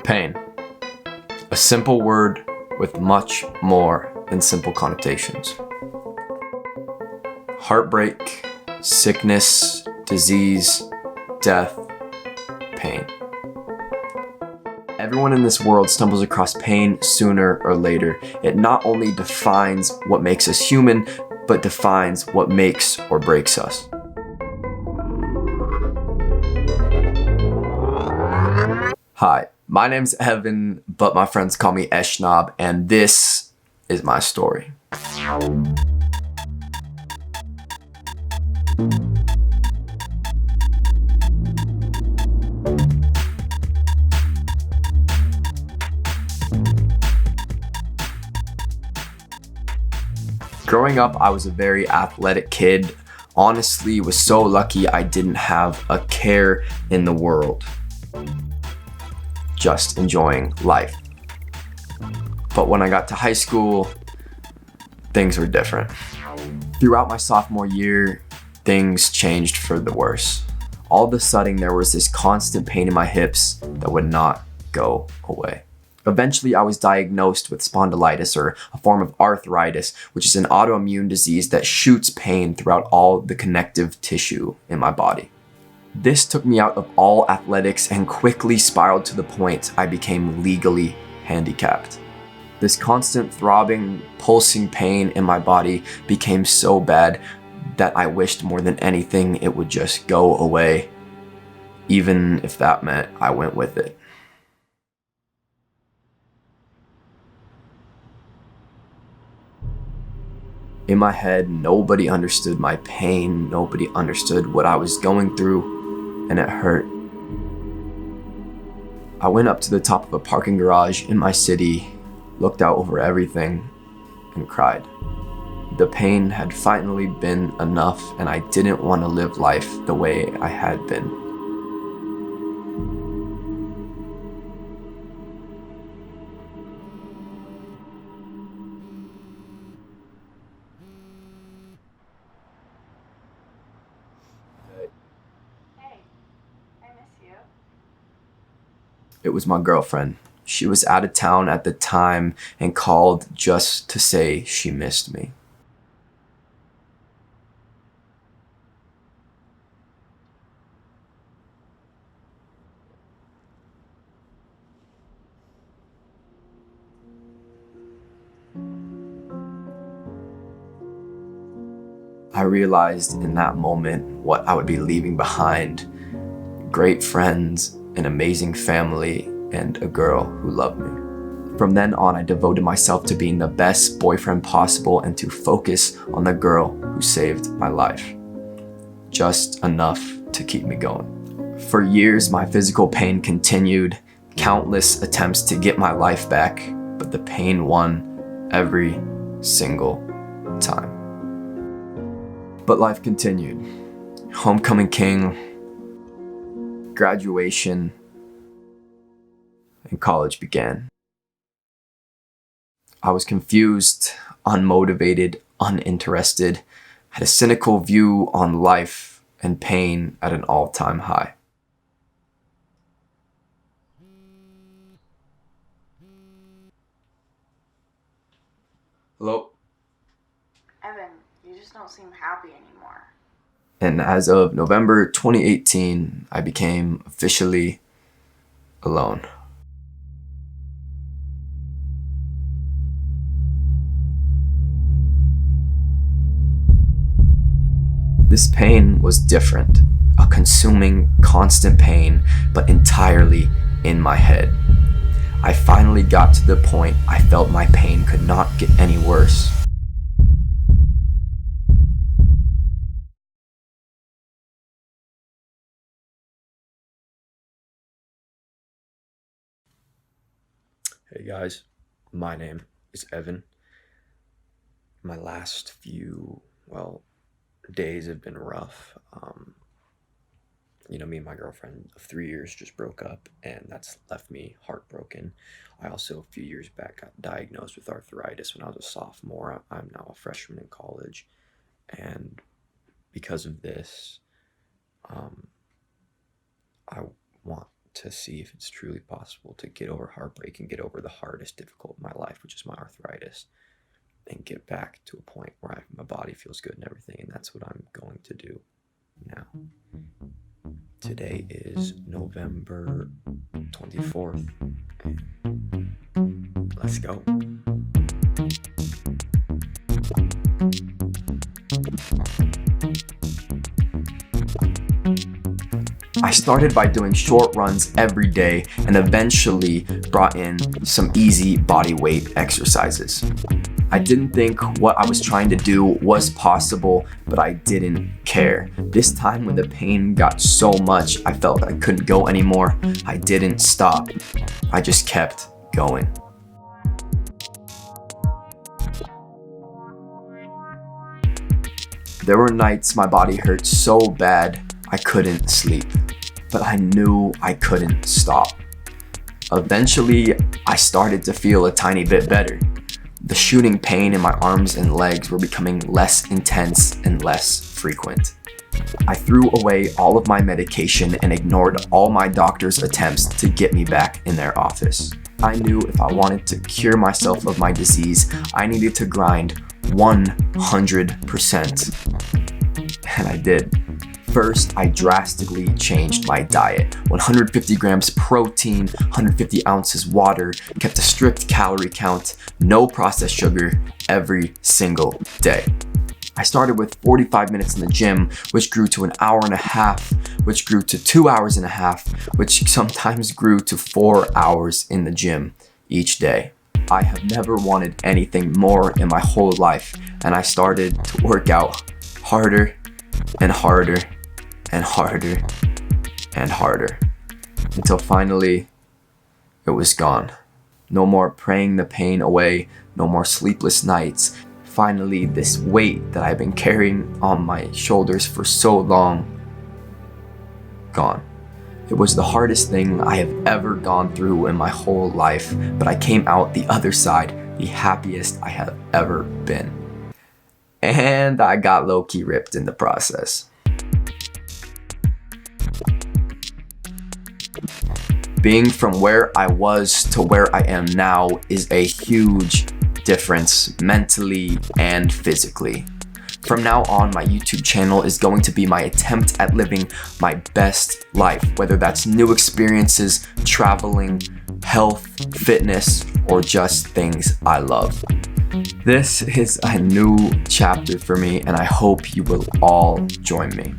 Pain. A simple word with much more than simple connotations. Heartbreak, sickness, disease, death, pain. Everyone in this world stumbles across pain sooner or later. It not only defines what makes us human, but defines what makes or breaks us. Hi, my name's Evan, but my friends call me Eshnob, and this is my story. Growing up, I was a very athletic kid. Honestly, was so lucky I didn't have a care in the world. Just enjoying life. But when I got to high school, things were different. Throughout my sophomore year, things changed for the worse. All of a sudden, there was this constant pain in my hips that would not go away. Eventually, I was diagnosed with spondylitis, or a form of arthritis, which is an autoimmune disease that shoots pain throughout all the connective tissue in my body. This took me out of all athletics and quickly spiraled to the point I became legally handicapped. This constant throbbing, pulsing pain in my body became so bad that I wished more than anything it would just go away, even if that meant I went with it. In my head, nobody understood my pain, nobody understood what I was going through, and it hurt. I went up to the top of a parking garage in my city, looked out over everything, and cried. The pain had finally been enough, and I didn't want to live life the way I had been. Hey, I miss you. It was my girlfriend. She was out of town at the time and called just to say she missed me. I realized in that moment what I would be leaving behind: great friends, an amazing family, and a girl who loved me. From then on, I devoted myself to being the best boyfriend possible and to focus on the girl who saved my life. Just enough to keep me going. For years, my physical pain continued, countless attempts to get my life back, but the pain won every single time. But life continued. Homecoming king, graduation, and college began. I was confused, unmotivated, uninterested, had a cynical view on life, and pain at an all-time high. Hello? Evan, you just don't seem happy anymore. And as of November 2018, I became officially alone. This pain was different, a consuming, constant pain, but entirely in my head. I finally got to the point I felt my pain could not get any worse. Hey guys, my name is Evan. My last few, days have been rough. Me and my girlfriend of 3 years just broke up, and that's left me heartbroken. I also, a few years back, got diagnosed with arthritis when I was a sophomore. I'm now a freshman in college, and because of this, I want to see if it's truly possible to get over heartbreak and get over the hardest difficult in my life, which is my arthritis, and get back to a point where my body feels good and everything. And that's what I'm going to do now. Today is November 24th. Let's go. I started by doing short runs every day and eventually brought in some easy body weight exercises. I didn't think what I was trying to do was possible, but I didn't care. This time when the pain got so much, I felt I couldn't go anymore. I didn't stop. I just kept going. There were nights my body hurt so bad I couldn't sleep, but I knew I couldn't stop. Eventually, I started to feel a tiny bit better. The shooting pain in my arms and legs were becoming less intense and less frequent. I threw away all of my medication and ignored all my doctor's attempts to get me back in their office. I knew if I wanted to cure myself of my disease, I needed to grind 100%. And I did. First, I drastically changed my diet. 150 grams protein, 150 ounces water, kept a strict calorie count, no processed sugar every single day. I started with 45 minutes in the gym, which grew to an hour and a half, which grew to 2 hours and a half, which sometimes grew to 4 hours in the gym each day. I have never wanted anything more in my whole life, and I started to work out harder and harder and harder and harder until finally it was gone. No more praying the pain away, no more sleepless nights. Finally, this weight that I've been carrying on my shoulders for so long, gone. It was the hardest thing I have ever gone through in my whole life, but I came out the other side the happiest I have ever been. And I got low-key ripped in the process. Being from where I was to where I am now is a huge difference mentally and physically. From now on, my YouTube channel is going to be my attempt at living my best life, whether that's new experiences, traveling, health, fitness, or just things I love. This is a new chapter for me, and I hope you will all join me.